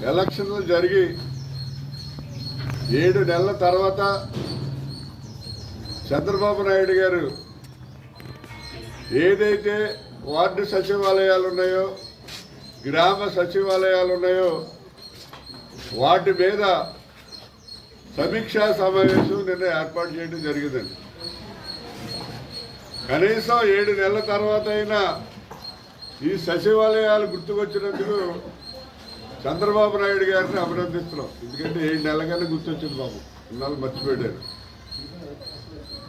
ఎలక్షన్లు జరిగి 7 నెలల తర్వాత చంద్రబాబు నాయుడు గారు ఏదైతే వార్డు సచివాలయాలు ఉన్నాయో, గ్రామ సచివాలయాలు ఉన్నాయో వాటి మీద సమీక్షా సమావేశం నిన్న ఏర్పాటు చేయడం జరిగిందండి. కనీసం 7 నెలల తర్వాత అయినా ఈ సచివాలయాలు గుర్తుకొచ్చినందుకు చంద్రబాబు నాయుడు గారిని అభినందిస్తున్నాం. ఎందుకంటే 7 నెలలకన్నా గుర్తొచ్చింది బాబు, ఇన్నాళ్ళు మర్చిపోయాడు.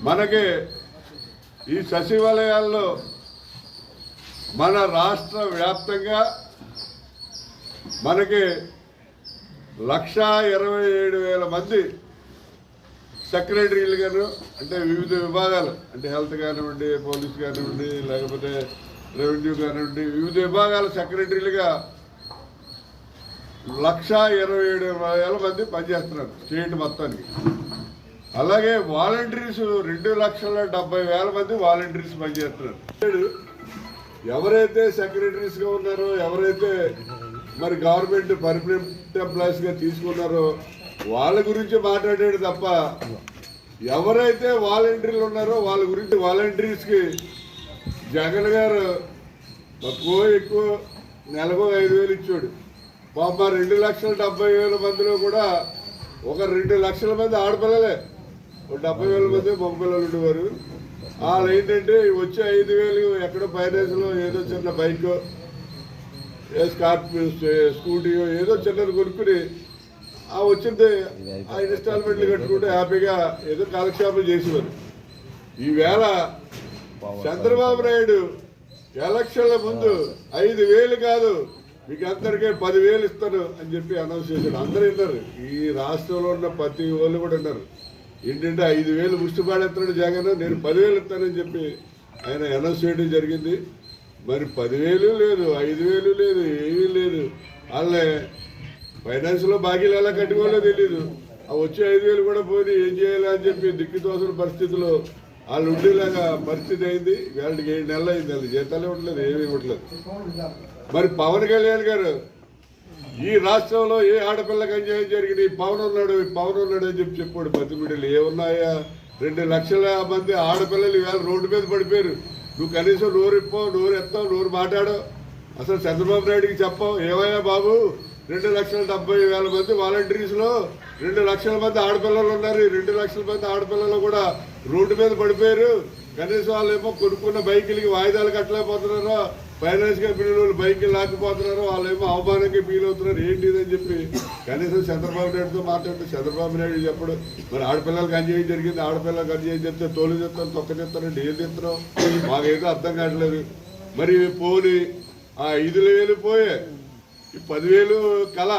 మనకి ఈ సచివాలయాల్లో మన రాష్ట్ర వ్యాప్తంగా మనకి 1,27,000 మంది సెక్రటరీలు గారు, అంటే వివిధ విభాగాలు, అంటే హెల్త్ కానివ్వండి, పోలీస్ కానివ్వండి, లేకపోతే రెవెన్యూ కానివ్వండి, వివిధ విభాగాల సెక్రటరీలుగా 1,27,000 మంది పనిచేస్తున్నారు స్టేట్ మొత్తానికి. అలాగే వాలంటీర్స్ 2,70,000 మంది వాలంటీర్స్ పనిచేస్తున్నారు. ఎవరైతే సెక్రటరీస్గా ఉన్నారో, ఎవరైతే మరి గవర్నమెంట్ పర్మనెంట్ ఎంప్లాయీస్గా తీసుకున్నారో వాళ్ళ గురించి మాట్లాడాడు తప్ప, ఎవరైతే వాలంటీర్లు ఉన్నారో వాళ్ళ గురించి వాలంటీర్స్కి జగన్ గారు తక్కువ ఎక్కువ నెలకు 5,000 ఇచ్చాడు. పాప 2,70,000 మందిలో కూడా ఒక 2 లక్షల మంది ఆడపిల్లలే, 70,000 మంది మగపిల్లలు ఉండేవారు. వాళ్ళు ఏంటంటే వచ్చే 5,000 ఎక్కడో ఫైనాన్స్లో ఏదో చిన్న బైక్, స్కార్పియో, స్కూటీయో ఏదో చిన్నది కొనుక్కుని ఆ వచ్చింది ఆ ఇన్స్టాల్మెంట్లు కట్టుకుంటే హ్యాపీగా ఏదో కాలక్షేపం చేసేవారు. ఈవేళ చంద్రబాబు నాయుడు ఎలక్షన్ల ముందు 5,000 కాదు మీకు అందరికీ 10,000 ఇస్తాను అని చెప్పి అనౌన్స్ చేశాడు. అందరూ విన్నారు, ఈ రాష్ట్రంలో ఉన్న ప్రతి వాళ్ళు కూడా విన్నారు. ఏంటంటే 5,000 ముష్టిపాడేస్తున్నాడు జగన్, నేను 10,000 ఇస్తానని చెప్పి ఆయన అనౌన్స్ చేయడం జరిగింది. మరి 10,000 లేదు, 5,000 లేదు, ఏమీ లేదు. వాళ్ళే ఫైనాన్స్లో బాకీలు ఎలా కట్టుకోవాలో తెలీదు. ఆ వచ్చే 5,000 కూడా పోయి ఏం చేయాలి అని చెప్పి దిక్కుతోసిన పరిస్థితిలో వాళ్ళు ఉండేలాగా పరిస్థితి అయింది. వాళ్ళకి 7 నెలలు అయింది, వాళ్ళు జీతాలు ఇవ్వట్లేదు, ఏమీ ఇవ్వట్లేదు. మరి పవన్ కళ్యాణ్ గారు ఈ రాష్ట్రంలో ఏ ఆడపిల్లకి అన్యాయం జరిగింది, పవన్ ఉన్నాడు అని చెప్పి చెప్పాడు. ప్రతి మీడియాలో ఏమున్నాయా, 2 లక్షల మంది ఆడపిల్లలు ఈవేళ రోడ్డు మీద పడిపోయారు. నువ్వు కనీసం నోరు ఇప్పావు, నోరు ఎత్తావు, నోరు మాట్లాడవు. అసలు చంద్రబాబు నాయుడికి చెప్పావు, ఏమయ్యా బాబు 2,70,000 మంది వాలంటీర్స్లో 2 లక్షల మంది ఆడపిల్లలు ఉన్నారు. ఈ 2 లక్షల మంది ఆడపిల్లలు కూడా రోడ్డు మీద పడిపోయారు. కనీసం వాళ్ళేమో కొనుక్కున్న బైకులకి వాయిదాలు కట్టలేకపోతున్నారో, ఫైనాన్స్ కంపెనీలు బైకులు లాక్కుపోతున్నారు, వాళ్ళేమో అవమానంగా ఫీల్ అవుతున్నారు. ఏంటి అని చెప్పి కనీసం చంద్రబాబు నాయుడుతో మాట్లాడితే చంద్రబాబు నాయుడు చెప్పడు. మరి ఆడపిల్లలకి అన్యాయం జరిగింది, ఆడపిల్లలకి అన్యాయం చెప్తే తోలు చెప్తాను, తొక్క చెప్తానంటే ఏం చెప్తున్నావు మాకేదో అర్థం కావట్లేదు. మరి పోని ఆ 5,000 పోయే, ఈ 10,000 కళ